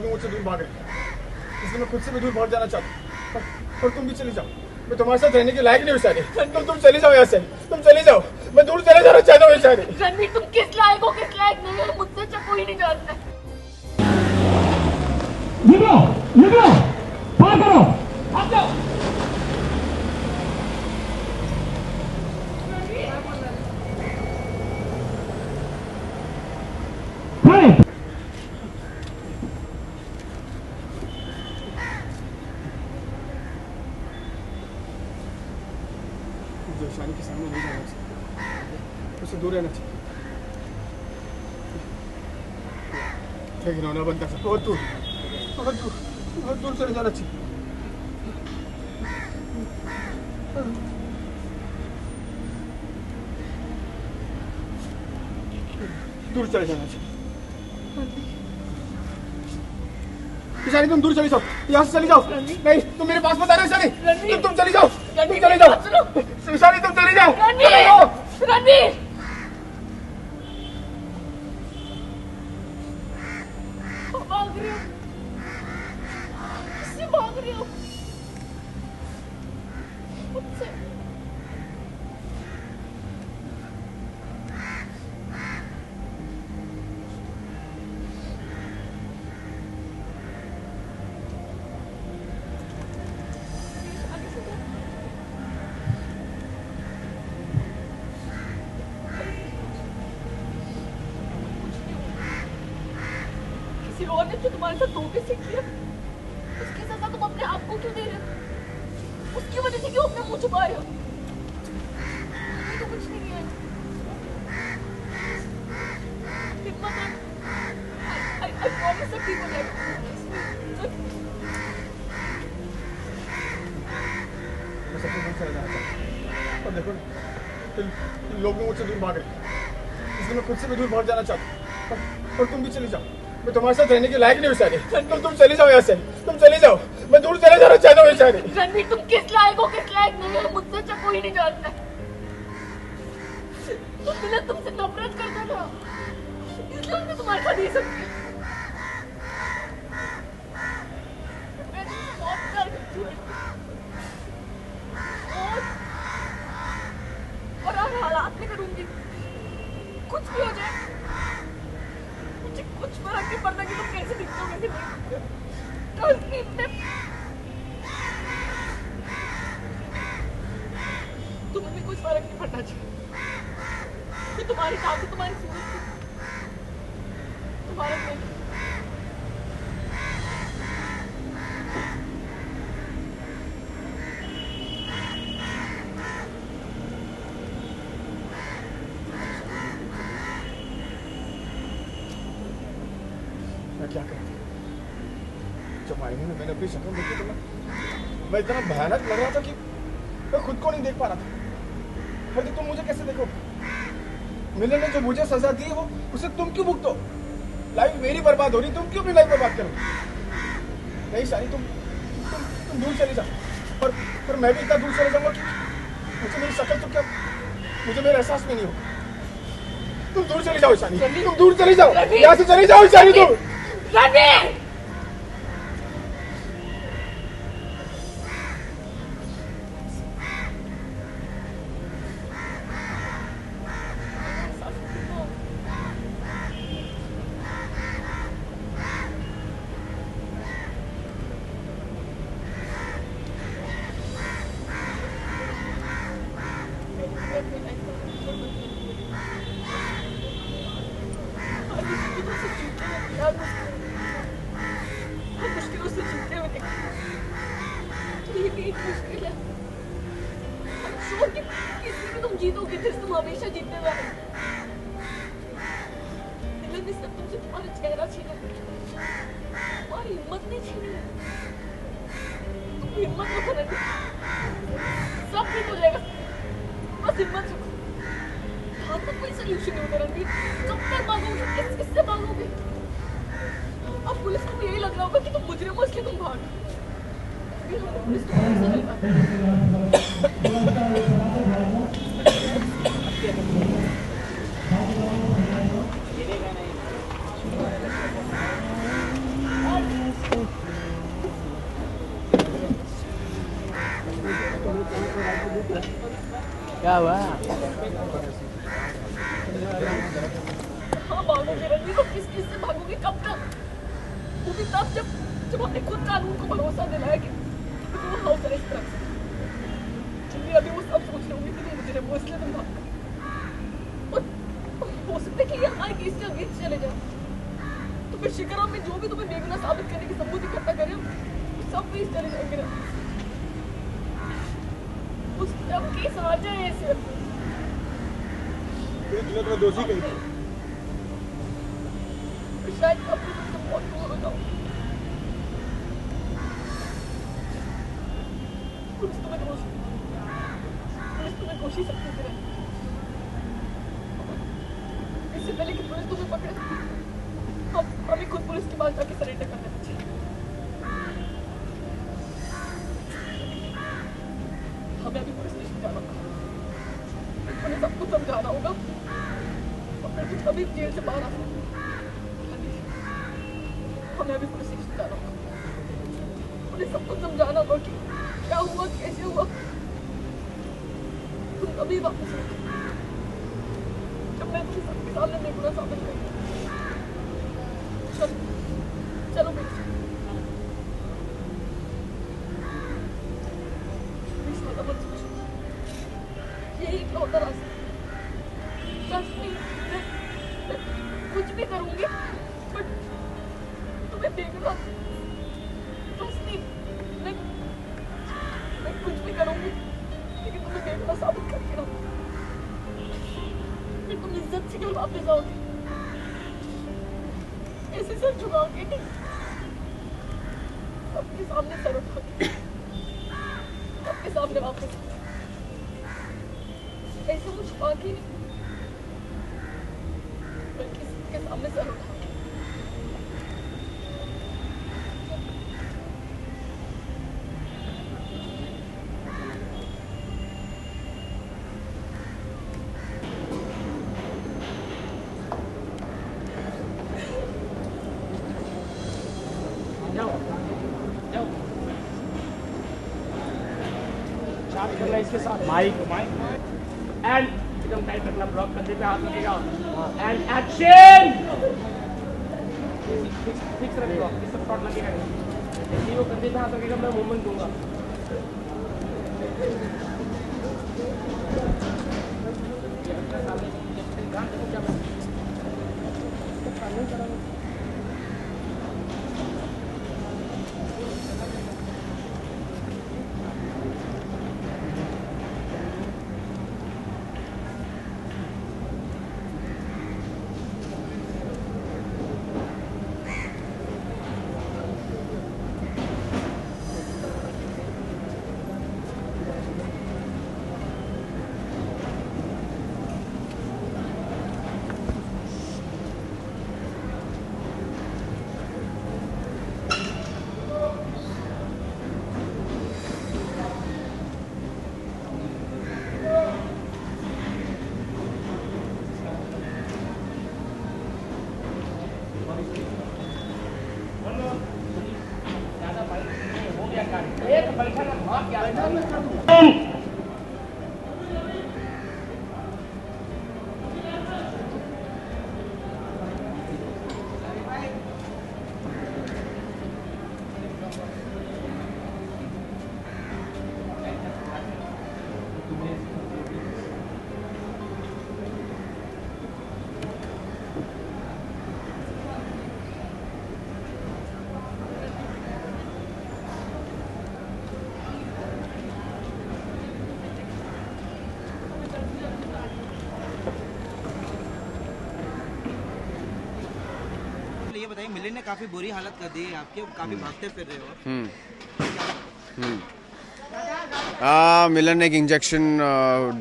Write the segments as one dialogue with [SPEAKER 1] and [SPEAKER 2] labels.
[SPEAKER 1] लोग मुझसे दूर भाग रहे हैं, इसलिए मैं खुद से भी दूर भाग जाना चाहता हूँ। पर तुम भी चली जाओ, मैं तुम्हारे साथ रहने के लायक नहीं हूँ शादी। तुम चली जाओ यहाँ से, तुम चली जाओ, मैं दूर चले जाना चाहता हूँ शादी।
[SPEAKER 2] रणवीर तुम किस लायक हो किस लायक नहीं हो मुझसे अच्छा कोई नहीं जानता।
[SPEAKER 3] पार करो, आप जाओ।
[SPEAKER 1] मुझे शादी के सामने नहीं जाना चाहिए, उससे दूर रहना चाहिए। लेकिन होना बनता था, बहुत दूर चले जाना चाहिए। दूर चले जाना चाहिए। ईशानी तुम दूर चली जाओ, यहाँ से चली जाओ। नहीं तुम मेरे पास मत आना ईशानी, तुम चली जाओ, तुम चली जाओ ईशानी, तुम चली जाओ।
[SPEAKER 2] रणवीर भाग रही हो, किससे भाग रही हो? मुझसे। किसी और ने जो तुम्हारे साथ धोखे से किया, उसकी सजा तुम अपने आप को क्यों दे रहे हो? उसकी वजह से क्यों अपना मुंह छुपा रहे हो? ये तो कुछ नहीं है। हिम्मत रख, I promise सब ठीक हो जाएगा।
[SPEAKER 1] मैं सबसे दूर चले जाना चाहता हूँ, और देखो लोग मुझसे दूर भाग रहे हैं, इसलिए मैं खुद से भी दूर भाग जाना चाहता हूँ। और तुम भी चली जाओ, मैं तुम्हारे साथ रहने के लायक नहीं हूँ शादी। तुम चली जाओ यहाँ से, तुम चली जाओ, मैं दूर चले जाना चाहता हूँ शादी।
[SPEAKER 2] रणवीर तुम किस लायक हो किस लायक नहीं हो मुझसे अच्छा कोई नहीं जानता। तो तुमसे नफरत करता था, इसलिए उसने तुम्हारे साथ ये सब किया। मैंने बहुत प्यार करती हूँ और हालात नहीं करूंगी, कुछ भी हो जाए मुझे कुछ फर्क नहीं पड़ता कि तुम कैसे दिखते हो कैसे नहीं। तुम्हें भी कुछ फर्क नहीं पड़ना चाहिए कि तुम्हारी नाम तुम्हारी सूरत तुम्हारा नहीं।
[SPEAKER 1] मैं क्या करूँ? जब आईने में मैंने अपनी शक्ल देखी तो मैं इतना भयानक लग रहा था कि मैं खुद को नहीं देख पा रहा था। फिर तुम मुझे कैसे देखो? मिलन ने जो मुझे सजा दी वो उसे तुम क्यों भुगतो? लाइफ मेरी बर्बाद हो रही, तुम क्यों अपनी लाइफ बर्बाद करो? नहीं शानी, तुम दूर चली जाओ, पर मैं भी इतना दूर चले जाऊंगा कि मुझे मेरी शक्ल तो क्या, मुझे मेरा एहसास भी नहीं होगा। तुम दूर चली जाओ शानी, तुम दूर चली जाओ, यहाँ से चली जाओ शानी तुम।
[SPEAKER 2] रणवीर मुश्किलों से जीते हुए देखा, ये भी एक मुश्किल है। I'm sure कि किसी भी तुम जीतोगे, फिर तुम हमेशा जीतने वाले। मिलन ने सब तुमसे तुम्हारा चेहरा छीना, तुम्हारी हिम्मत नहीं छीनी। तुम हिम्मत रखो रणवीर, सब ठीक हो जाएगा, बस हिम्मत रखो। यहाँ तक कोई सोल्यूशन नहीं होगा रणवीर, कब तक मांगोगे, किससे मांगोगे? अब पुलिस को यही लग रहा होगा कि तुम मुजरिम हो इसलिए तुम भाग। पुलिस को ऐसा लगा।
[SPEAKER 3] क्या हुआ?
[SPEAKER 2] हाँ भागोगे रणवीर, तो किस किस से भागोगे, कब तक? वो भी तब जब हमने खुद कानून को भरोसा दिलाया कि वो हाउस अरेस्ट कर सकते। अभी वो सब सोच रहे होंगे कि तुम मुझे वो इसलिए तुम भाग गए। और हो सकता है कि ये हमारे केस के अगेंस्ट चले जाए, तो फिर शिकरा में जो भी तुम्हें बेगुनाह साबित करने की सबूत इकट्ठा करे सब वेस्ट चले जाएंगे ना। उस तब केस आ जाए ऐसे
[SPEAKER 1] तुमने तुम्हें दोषी कही थी।
[SPEAKER 2] शायद अपने तुमसे बहुत दूर हो जाओ। पुलिस तुम्हें दोषी सकती है। इससे पहले कि पुलिस तुम्हें पकड़े, हमें खुद पुलिस के पास जाके सरेंडर कर देना चाहिए। हमें अभी पुलिस स्टेशन जाना होगा, हमें सब कुछ समझाना होगा और फिर तुम तभी जेल से बाहर आ सकते। हमें अभी पुलिस स्टेशन जाना होगा, उन्हें सब कुछ समझाना होगा कि क्या हुआ, कैसे हुआ। तुम कभी वापस आओ जब मैं तुम्हें सबके सामने बेगुनाह साबित करूंगी। चलो मेरे साथ। मत सोचो, यही इकलौता रास्ता। Trust me, मैं कुछ भी करूंगी, बट तुम्हें बेगुनाह, trust me, मैं कुछ भी करूंगी, लेकिन तुम्हें बेगुनाह साबित करके रहूंगी। फिर तुम इज्जत से घर वापस आओगे, ऐसे सर झुकाओगे नहीं, सबके सामने सर उठाओगे, सबके सामने वापस ऐसे मुझ छुपा के नहीं, बल्कि सबके सामने सर उठा के।
[SPEAKER 3] जाओ जाओ, चार्ज करना इसके साथ। माइक एंड एकदम टाइट रखना, ब्लॉक कंधे पे हाथ रखेगा एंड एक्शन। फिक्स रखो, इससे शॉट लगेगा नहीं। वो कंधे पे हाथ रखेगा, मैं मूवमेंट दूंगा। एक बैठा ना भाग क्या
[SPEAKER 4] ये बताइए, मिलन ने काफी बुरी हालत कर दी है आपके, काफी भागते फिर रहे हो।
[SPEAKER 1] मिलन ने एक इंजेक्शन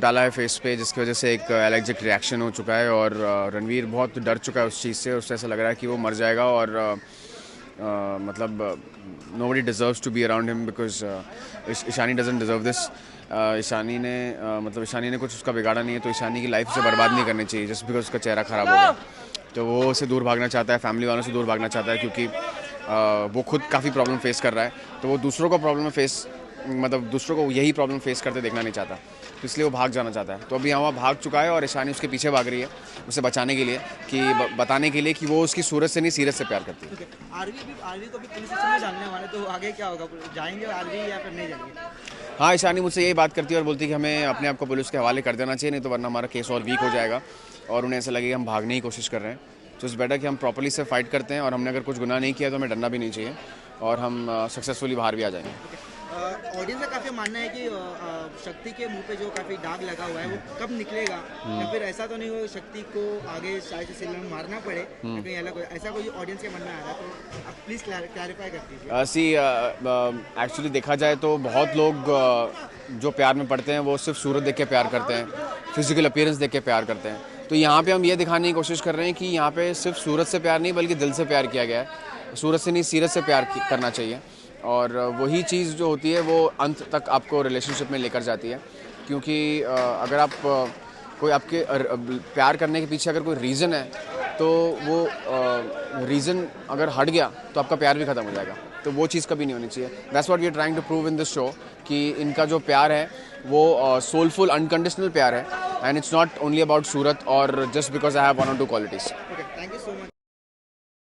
[SPEAKER 1] डाला है फेस पे, जिसकी वजह से एक एलर्जिक रिएक्शन हो चुका है और रणवीर बहुत डर चुका है उस चीज़ से। उससे ऐसा लग रहा है कि वो मर जाएगा और मतलब nobody deserves to be around him because Ishani doesn't deserve this. Ishani ने मतलब ईशानी ने कुछ उसका बिगाड़ा नहीं है, तो ईशानी की लाइफ से बर्बाद नहीं करनी चाहिए जस्ट बिकॉज उसका चेहरा ख़राब हो गया। तो वो उससे दूर भागना चाहता है, फैमिली वालों से दूर भागना चाहता है, क्योंकि वो खुद काफ़ी प्रॉब्लम फेस कर रहा है, तो वो दूसरों को प्रॉब्लम फेस मतलब दूसरों को यही प्रॉब्लम फेस करते देखना नहीं चाहता, तो इसलिए वो भाग जाना चाहता है। तो अभी यहाँ भाग चुका है और ईशानी उसके पीछे भाग रही है उसे बचाने के लिए, कि बताने के लिए कि वो उसकी सूरत से नहीं सीरत से प्यार करती है।
[SPEAKER 4] आरवी को भी पुलिस स्टेशन में डालने वाले, तो आगे क्या होगा, जाएंगे आरवी या फिर नहीं जाएंगे?
[SPEAKER 1] हाँ, ईशानी मुझसे यही बात करती है और बोलती है कि हमें अपने आप को पुलिस के हवाले कर देना चाहिए, नहीं तो वरना हमारा केस और वीक हो जाएगा और उन्हें ऐसा लगेगा हम भागने की कोशिश कर रहे हैं। तो इट्स बेटर कि हम प्रॉपर्ली से फाइट करते हैं और हमने अगर कुछ गुनाह नहीं किया तो हमें डरना भी नहीं चाहिए और हम सक्सेसफुली बाहर भी आ जाएंगे।
[SPEAKER 4] ऑडियंस का काफ़ी मानना है कि शक्ति के मुंह पे जो काफ़ी दाग लगा हुआ है वो कब निकलेगा, या फिर ऐसा तो नहीं हो शक्ति को आगे शायद से सिल्वर में मारना पड़े, कहीं अलग ऐसा कोई ऑडियंस के मन में आ रहा, तो आप प्लीज़ क्लैरिफाई कर दीजिए।
[SPEAKER 1] एक्चुअली देखा जाए तो बहुत लोग जो प्यार में पड़ते हैं वो सिर्फ सूरत देख के प्यार करते हैं, फिजिकल अपीयरेंस देख के प्यार करते हैं। तो यहाँ पे हम ये दिखाने की कोशिश कर रहे हैं कि यहाँ पे सिर्फ सूरत से प्यार नहीं बल्कि दिल से प्यार किया गया है। सूरत से नहीं सीरत से प्यार करना चाहिए, और वही चीज़ जो होती है वो अंत तक आपको रिलेशनशिप में लेकर जाती है। क्योंकि अगर आप कोई आपके प्यार करने के पीछे अगर कोई रीज़न है तो वो रीज़न अगर हट गया तो आपका प्यार भी ख़त्म हो जाएगा, तो वो चीज़ कभी नहीं होनी चाहिए। That's what we are trying to prove in this show कि इनका जो प्यार है वो सोलफुल अनकंडीशनल प्यार है, and it's not only about सूरत और just because I have 1 or 2 qualities.
[SPEAKER 4] Okay, thank you so much.